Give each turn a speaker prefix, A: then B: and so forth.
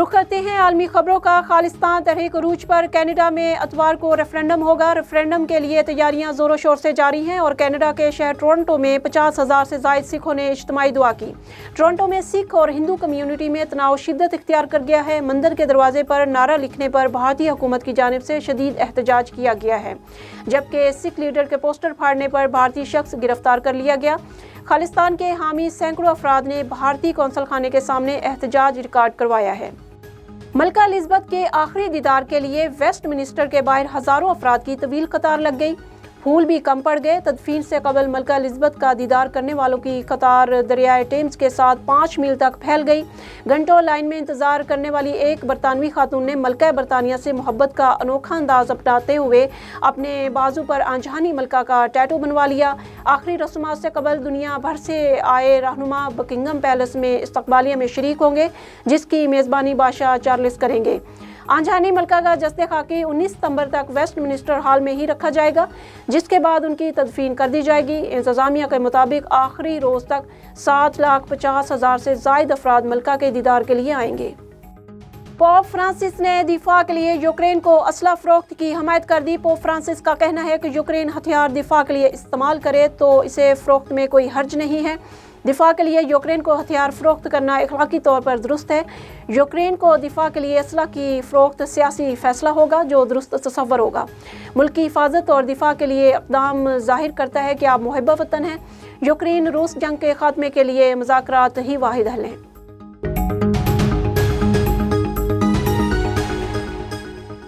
A: रुख करते हैं आलमी खबरों का। खालिस्तान तहरीक उरूज पर कनाडा में इतवार को रेफरेंडम होगा। रेफरेंडम के लिए तैयारियां जोरों शोर से जारी हैं और कनाडा के शहर टोरंटो में 50,000 से ज़ायद सिखों ने इज्तिमाई दुआ की। टोरंटो में सिख और हिंदू कम्यूनिटी में तनाव शिद्दत इख्तियार कर गया है। मंदिर के दरवाजे पर नारा लिखने पर भारतीय हुकूमत की जानिब से शदीद एहतजाज किया गया है, जबकि सिख लीडर के पोस्टर फाड़ने पर भारतीय शख्स गिरफ्तार कर लिया गया। खालिस्तान के हामी सैकड़ों अफराद ने भारतीय कौंसल खाने के सामने एहतजाज रिकॉर्ड करवाया है। मलका एलिज़ाबेथ के आखिरी दीदार के लिए वेस्ट मिनिस्टर के बाहर हज़ारों अफराद की तवील कतार लग गई। फूल भी कम पड़ गए। तदफीन से कबल मलका एलिज़ाबेथ का दीदार करने वालों की कतार दरियाए टेम्स के साथ 5 मील तक फैल गई। घंटों लाइन में इंतजार करने वाली एक बरतानवी खातून ने मलका बरतानिया से मोहब्बत का अनोखा अंदाज अपनाते हुए अपने बाजू पर आंजहानी मलका का टैटू बनवा लिया। आखिरी रस्मात से कबल दुनिया भर से आए रहनुमा बकिंगम पैलेस में इस्तकबालिया में शरीक होंगे, जिसकी मेज़बानी बादशाह चार्ल्स करेंगे। आंजहानी मलका का जस्ते खाकी 19 सितंबर तक वेस्ट मिनिस्टर हॉल में ही रखा जाएगा, जिसके बाद उनकी तदफीन कर दी जाएगी। इंतजामिया के मुताबिक आखिरी रोज तक 7,50,000 से ज़ायद अफराद मलका के दीदार के लिए आएंगे। पोप फ्रांसिस ने दिफा के लिए यूक्रेन को असला फरोख्त की हमायत कर दी। पोप फ्रांसिस का कहना है कि यूक्रेन हथियार दिफा के लिए इस्तेमाल करे तो इसे फरोख्त में कोई हर्ज नहीं है। दिफा के लिए यूक्रेन को हथियार फरोख्त करना इखलाकी तौर पर दुरुस्त है। यूक्रेन को दिफा के लिए असला की फरोख्त सियासी फैसला होगा जो दुरुस्त तसव्वुर होगा। मुल्क की हिफाजत और दिफा के लिए इक़दाम ज़ाहिर करता है कि आप मुहिब्ब वतन हैं। यूक्रेन रूस जंग के खात्मे के लिए मुज़ाकरात ही वाहिद हल हैं।